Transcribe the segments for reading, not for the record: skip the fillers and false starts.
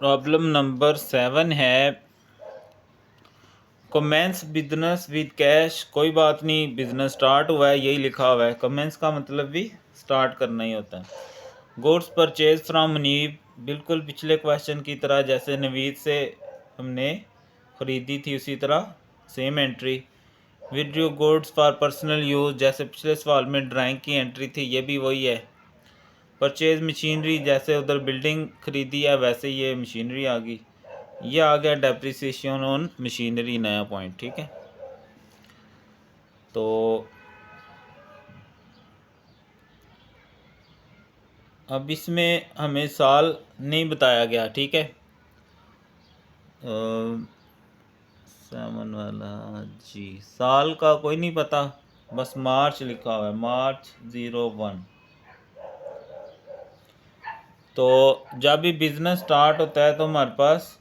Problem number 7 है commence business with cash. कोई बात नहीं, बिजनेस स्टार्ट हुआ है, यही लिखा हुआ है। कमेंस का मतलब भी स्टार्ट करना ही होता है। गुड्स परचेज फ्रॉम मुनीब, बिल्कुल पिछले क्वेश्चन की तरह, जैसे नवीद से हमने ख़रीदी थी उसी तरह same entry. Withdrew goods for personal use, जैसे पिछले सवाल में ड्राइंग की एंट्री थी, ये भी वही है। परचेज मशीनरी, जैसे उधर बिल्डिंग ख़रीदी है वैसे ये मशीनरी आ गई। ये आ गया डेप्रिसिएशन ऑन मशीनरी, नया पॉइंट। ठीक है, तो अब इसमें हमें साल नहीं बताया गया। ठीक है, 7 वाला जी, साल का कोई नहीं पता, बस मार्च लिखा हुआ है, मार्च 01। तो जब भी बिज़नेस स्टार्ट होता है तो हमारे पास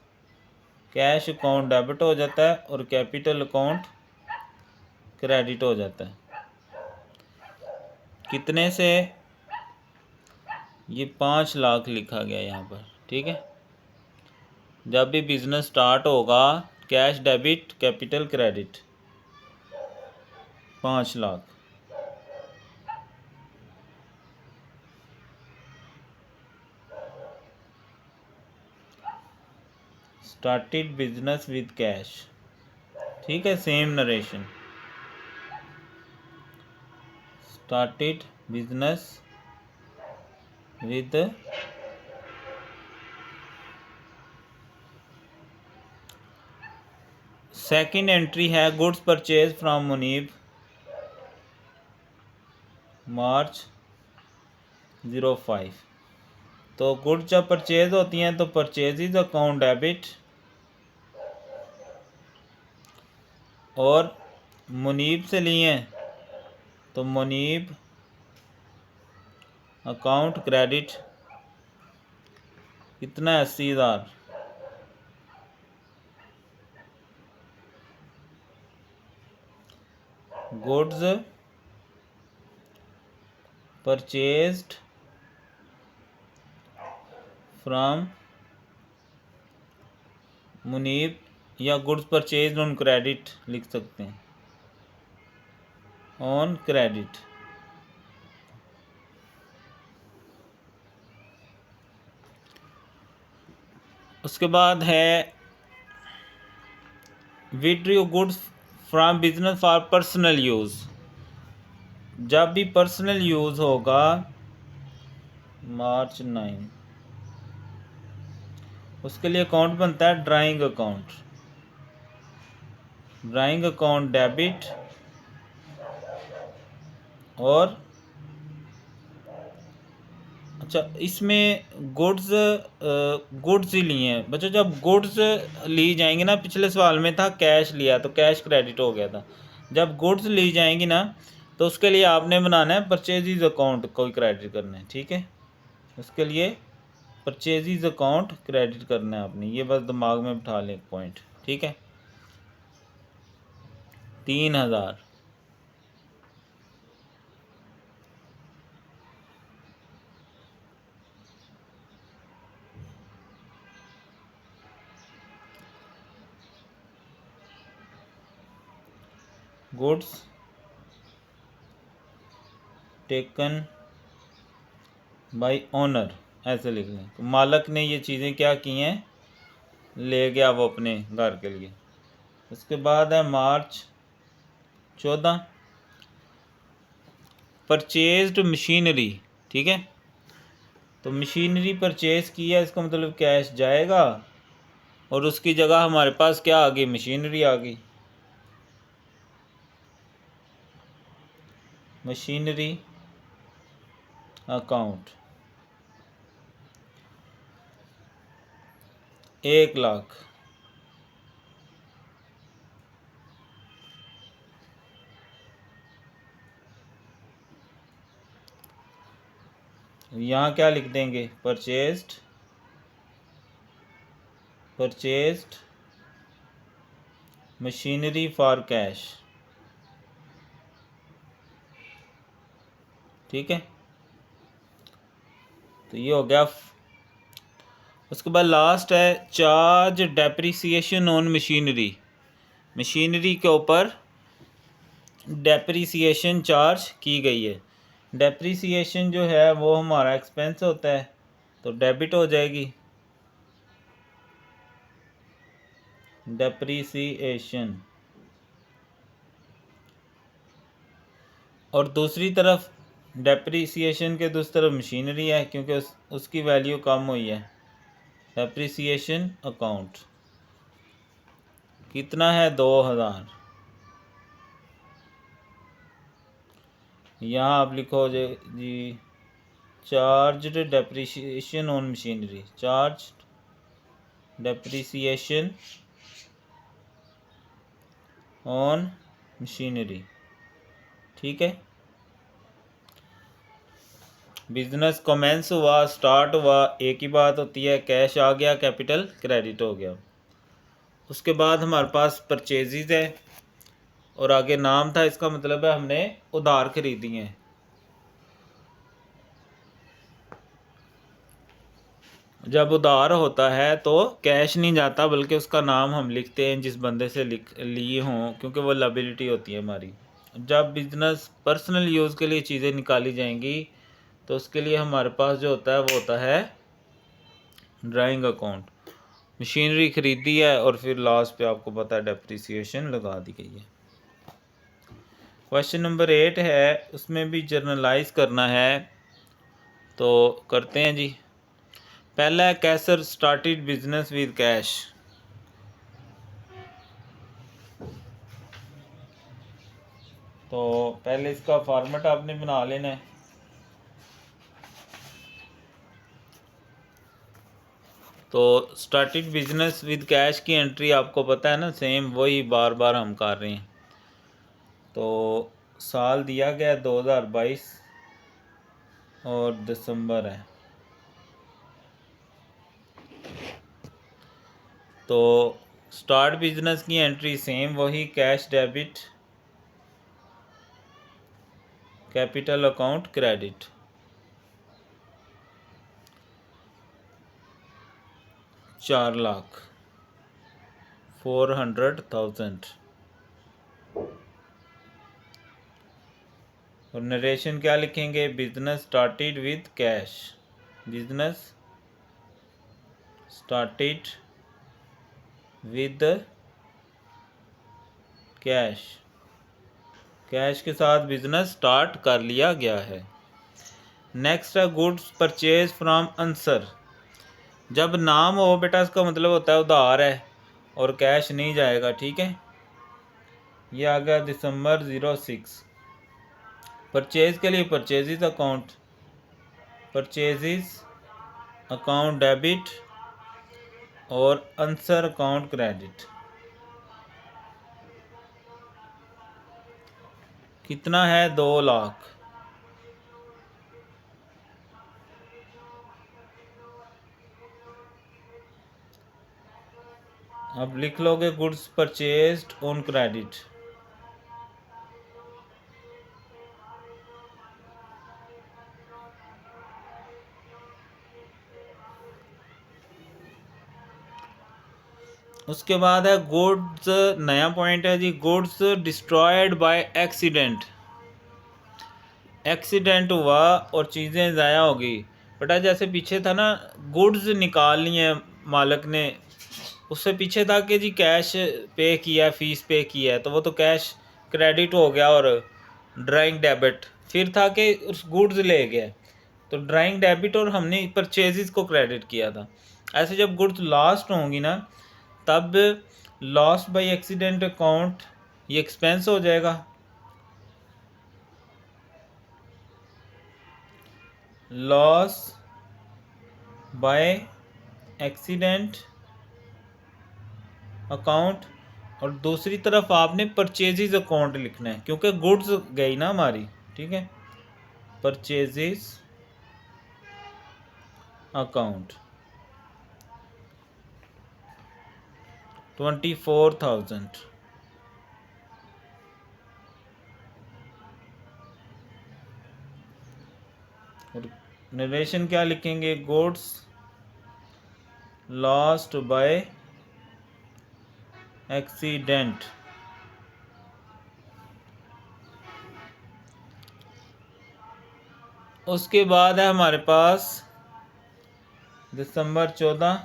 कैश अकाउंट डेबिट हो जाता है और कैपिटल अकाउंट क्रेडिट हो जाता है। कितने से? ये 5 लाख लिखा गया यहाँ पर। ठीक है, जब भी बिज़नेस स्टार्ट होगा cash debit capital credit 5 lakh. Started business with cash. ठीक है, same narration. Started business with second entry है गुड्स परचेज फ्रॉम मुनीब, मार्च 05। तो गुड्स जब परचेज होती हैं तो परचेज अकाउंट डेबिट और मुनीब से लिए तो मुनीब अकाउंट क्रेडिट। कितना? 80,000। गुड्स परचेज्ड फ्रॉम मुनीब, या गुड्स परचेज ऑन क्रेडिट लिख सकते हैं, ऑन क्रेडिट। उसके बाद है withdrew goods from business for personal use. जब भी पर्सनल यूज़ होगा मार्च 9, उसके लिए अकाउंट बनता है drawing account. Drawing account debit और अच्छा, इसमें गुड्स ही लिए हैं बच्चों। जब गुड्स ली जाएंगी ना, पिछले सवाल में था कैश लिया तो कैश क्रेडिट हो गया था। जब गुड्स ली जाएंगी ना तो उसके लिए आपने बनाना है परचेजिज अकाउंट कोई क्रेडिट करना है। ठीक है, उसके लिए परचेजिज अकाउंट क्रेडिट करना है आपने, ये बस दिमाग में बिठा लें एक पॉइंट। ठीक है, 3,000। गुड्स टेकन बाय ओनर, ऐसे लिख लें। तो मालक ने ये चीज़ें क्या की हैं, ले गया वो अपने घर के लिए। उसके बाद है मार्च 14, परचेज्ड मशीनरी। ठीक है, तो मशीनरी परचेज की है, इसका मतलब कैश जाएगा और उसकी जगह हमारे पास क्या आ गई, मशीनरी आ गई। Machinery account 1 lakh. यहाँ क्या लिख देंगे, परचेज्ड मशीनरी फॉर कैश। ठीक है, तो ये हो गया उसके बाद लास्ट है charge depreciation on machinery. Machinery के ऊपर डेप्रिसिएशन चार्ज की गई है। डेप्रिसिएशन जो है वो हमारा एक्सपेंस होता है, तो डेबिट हो जाएगी डेप्रिसिएशन। और दूसरी तरफ डेप्रिसिएशन के दूसरी तरफ मशीनरी है, क्योंकि उसकी वैल्यू कम हुई है। डेप्रिसिएशन अकाउंट कितना है 2000। यहाँ आप लिखो जी charge depreciation on machinery, charge depreciation on machinery. ठीक है, बिजनेस कमेंस हुआ, स्टार्ट हुआ, एक ही बात होती है, कैश आ गया, कैपिटल क्रेडिट हो गया। उसके बाद हमारे पास परचेजेज है और आगे नाम था, इसका मतलब है हमने उधार खरीदी हैं। जब उधार होता है तो कैश नहीं जाता, बल्कि उसका नाम हम लिखते हैं जिस बंदे से लिख लिए हों, क्योंकि वो लायबिलिटी होती है हमारी। जब बिजनेस पर्सनल यूज़ के लिए चीज़ें निकाली जाएंगी तो उसके लिए हमारे पास जो होता है वो होता है ड्राइंग अकाउंट। मशीनरी खरीदी है और फिर लास्ट पे आपको पता है डेप्रिसिएशन लगा दी गई है। क्वेश्चन नंबर 8 है, उसमें भी जर्नलाइज करना है, तो करते हैं जी। पहला है कैसर स्टार्टेड बिजनेस विद कैश। तो पहले इसका फॉर्मेट आपने बना लेना है। तो स्टार्टेड बिजनेस विद कैश की एंट्री आपको पता है ना, सेम वही बार बार हम कर रहे हैं। तो साल दिया गया 2022 और दिसंबर है। तो स्टार्ट बिजनेस की एंट्री सेम वही, cash debit, capital account credit. $400,000। और नरेशन क्या लिखेंगे, business started with cash, business started with cash, cash के साथ बिजनेस स्टार्ट कर लिया गया है। नेक्स्ट है गुड्स परचेज फ्रॉम अंसर। जब नाम हो बेटा इसका मतलब होता है उधार है और कैश नहीं जाएगा। ठीक है, ये आ गया दिसंबर 06। परचेज के लिए परचेजिज अकाउंट, परचेजिज अकाउंट डेबिट और अंसर अकाउंट क्रेडिट। कितना है 2 लाख। अब लिख लोगे गुड्स परचेज्ड ऑन क्रेडिट। उसके बाद है गुड्स, नया पॉइंट है जी, goods destroyed by accident. Accident हुआ और चीज़ें ज़ाया हो गई। बेटा जैसे पीछे था ना, गुड्स निकाल ली है मालिक ने, उससे पीछे था कि जी कैश पे किया, फीस पे किया है, तो वो तो कैश क्रेडिट हो गया और ड्राइंग डेबिट। फिर था कि उस गुड्स ले गया, तो ड्राइंग डेबिट और हमने परचेजेस को क्रेडिट किया था। ऐसे जब गुड्स लास्ट होंगी ना, तब लॉस बाय एक्सीडेंट अकाउंट ये एक्सपेंस हो जाएगा। Loss by accident account. और दूसरी तरफ आपने परचेजेस अकाउंट लिखना है, क्योंकि गुड्स गई ना हमारी। ठीक है, परचेजेस अकाउंट 24,000। और नरेशन क्या लिखेंगे, गुड्स लॉस्ट बाय एक्सीडेंट। उसके बाद है हमारे पास दिसंबर 14,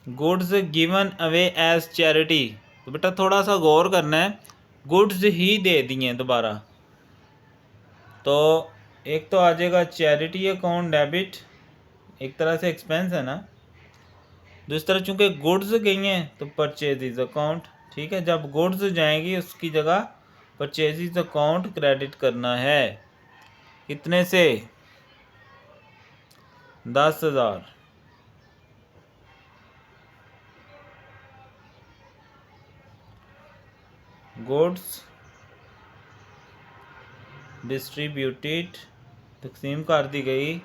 goods given away as charity. तो बेटा थोड़ा सा गौर करना है, गुड्स ही दे दिए दोबारा, तो एक तो आ जाएगा चैरिटी अकाउंट डेबिट, एक तरह से एक्सपेंस है ना। दूसरी तरह चूंकि गुड्स गई हैं तो परचेजिज अकाउंट, ठीक है। जब गुड्स जाएंगी उसकी जगह परचेजिज अकाउंट क्रेडिट करना है। कितने से? 10,000। गुड्स डिस्ट्रीब्यूटेड, तकसीम कर दी गई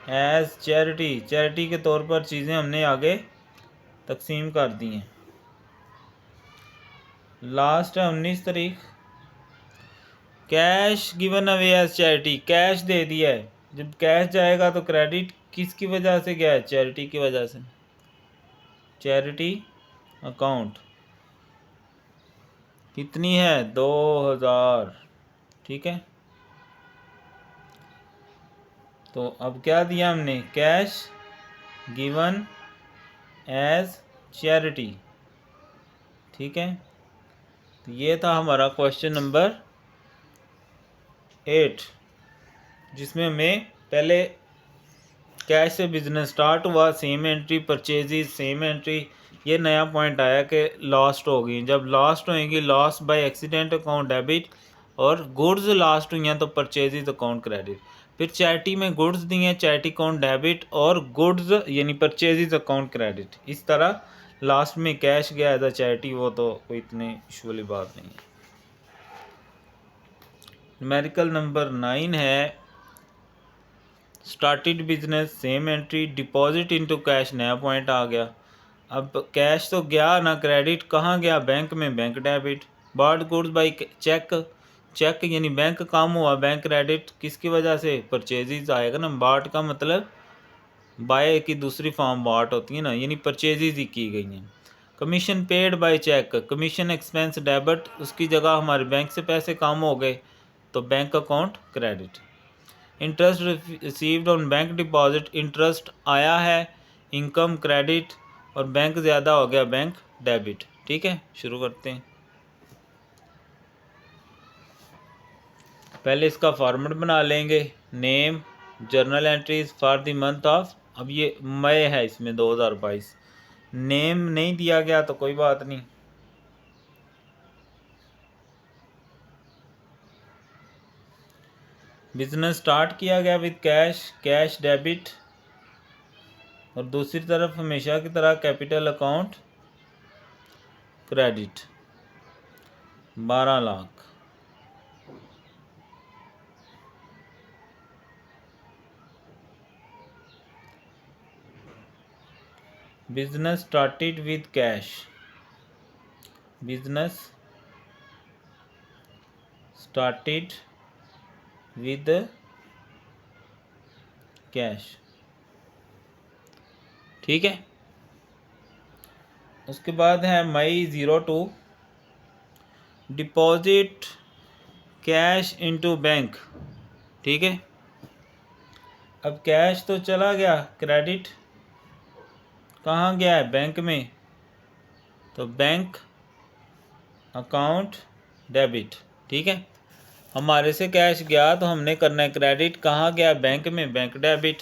एज चैरिटी, चैरिटी के तौर पर चीज़ें हमने आगे तकसीम कर दी हैं। लास्ट है 19 तारीख। Cash given away as charity, cash दे दिया है। जब कैश जाएगा तो क्रेडिट किसकी वजह से गया है? चैरिटी की वजह से, चैरिटी अकाउंट। कितनी है? 2,000, ठीक है। तो अब क्या दिया हमने? कैश गिवन एज चैरिटी, ठीक है। तो ये था हमारा क्वेश्चन नंबर 8, जिसमें हमें पहले कैश से बिजनेस स्टार्ट हुआ, same entry, purchases same entry. ये नया पॉइंट आया कि लॉस्ट हो गई। जब लॉस्ट होएंगी, loss by accident account debit, और गुड्स लॉस्ट हुई हैं तो परचेजेज अकाउंट क्रेडिट। फिर चैरिटी में गुड्स दी हैं, चैरिटी अकाउंट डेबिट, और गुड्स यानी परचेजेज अकाउंट क्रेडिट। इस तरह लास्ट में कैश गया एज अ चैरिटी, वो तो कोई इतनी इशू वाली बात नहीं है। न्यूमेरिकल नंबर 9 है started business same entry, deposit into cash, नया पॉइंट आ गया। अब कैश तो गया ना, क्रेडिट कहाँ गया? बैंक में, bank debit. Bought goods by cheque, cheque यानी बैंक काम हुआ, बैंक क्रेडिट किसकी वजह से? परचेजेज आएगा ना। बाट का मतलब बाय की दूसरी फॉर्म बाट होती है ना, यानी परचेजेज ही की गई हैं। Commission paid by cheque, commission expense debit, उसकी जगह हमारे बैंक से पैसे काम हो गए तो bank account credit. Interest received on bank deposit, interest आया है, इनकम क्रेडिट, और बैंक ज़्यादा हो गया, बैंक डेबिट, ठीक है। शुरू करते हैं। पहले इसका फॉर्मेट बना लेंगे। Name, journal entries for the month of, अब ये मई है, इसमें 2022 नेम नहीं दिया गया तो कोई बात नहीं। बिजनेस स्टार्ट किया गया विद कैश, कैश डेबिट, और दूसरी तरफ हमेशा की तरह capital account credit 12 lakh. Business started with cash, business started with cash, ठीक है। उसके बाद है मई 02, डिपॉजिट कैश इनटू बैंक, ठीक है। अब कैश तो चला गया, क्रेडिट कहाँ गया है? बैंक में, तो बैंक अकाउंट डेबिट, ठीक है। हमारे से कैश गया तो हमने करना है क्रेडिट, कहाँ गया? बैंक में, बैंक डेबिट।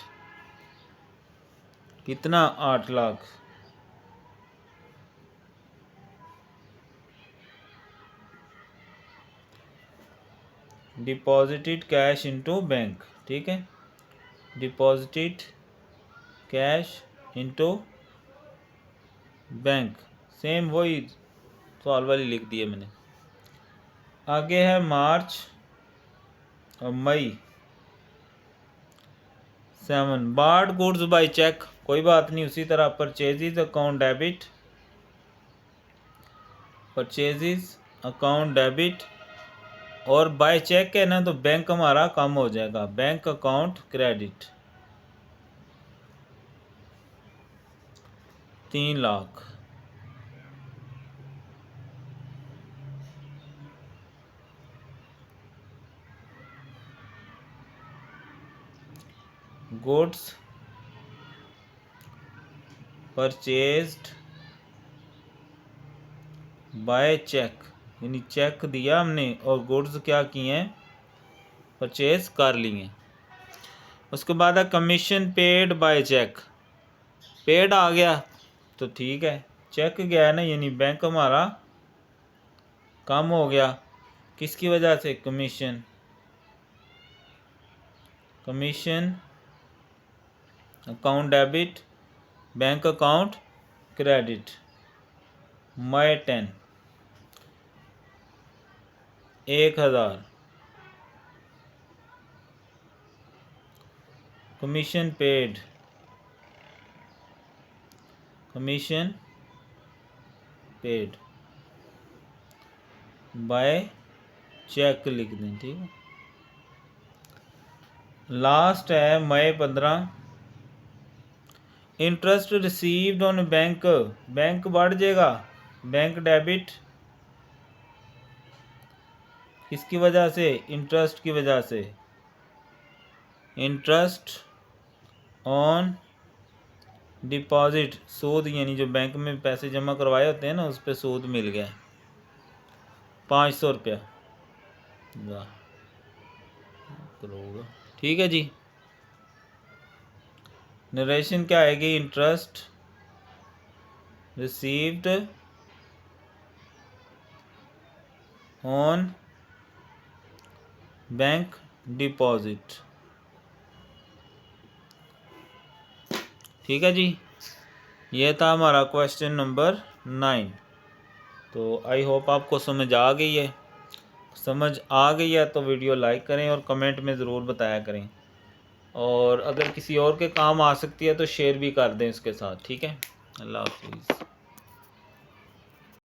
कितना? 8 lakh. Deposited cash into bank, ठीक है। Deposited cash into bank, same वही सवाल वाली लिख दी है मैंने। आगे है मार्च और मई 7, बार्ड गुड्स बाय चेक, कोई बात नहीं। उसी तरह purchases account debit, purchases account debit, और बाय चेक है ना तो बैंक हमारा कम हो जाएगा, bank account credit. 3 lakh. Goods purchased by cheque, यानी चेक दिया हमने और गुड्स क्या किए हैं, परचेज कर लिए। उसके बाद है commission paid by cheque. Paid आ गया तो ठीक है, चेक गया है ना, यानी बैंक हमारा कम हो गया। किसकी वजह से, commission, commission account debit, bank account credit, मई 10 1000। Commission paid, commission paid by cheque लिख दें, ठीक है। लास्ट है मई 15, interest received on bank, bank बढ़ जाएगा, बैंक डेबिट, किसकी वजह से, इंटरेस्ट की वजह से, इंटरेस्ट ऑन डिपॉजिट, सूद, यानी जो बैंक में पैसे जमा करवाए होते हैं ना, उस पर सूद मिल गया 500 रुपया, वाह करोड़, ठीक है जी। नरेशन क्या आएगी, interest received on bank deposit, ठीक है जी। ये था हमारा क्वेश्चन नंबर 9। तो आई होप आपको समझ आ गई है। समझ आ गई है तो वीडियो लाइक करें और कमेंट में ज़रूर बताया करें, और अगर किसी और के काम आ सकती है तो शेयर भी कर दें इसके साथ, ठीक है। अल्लाह हाफिज़।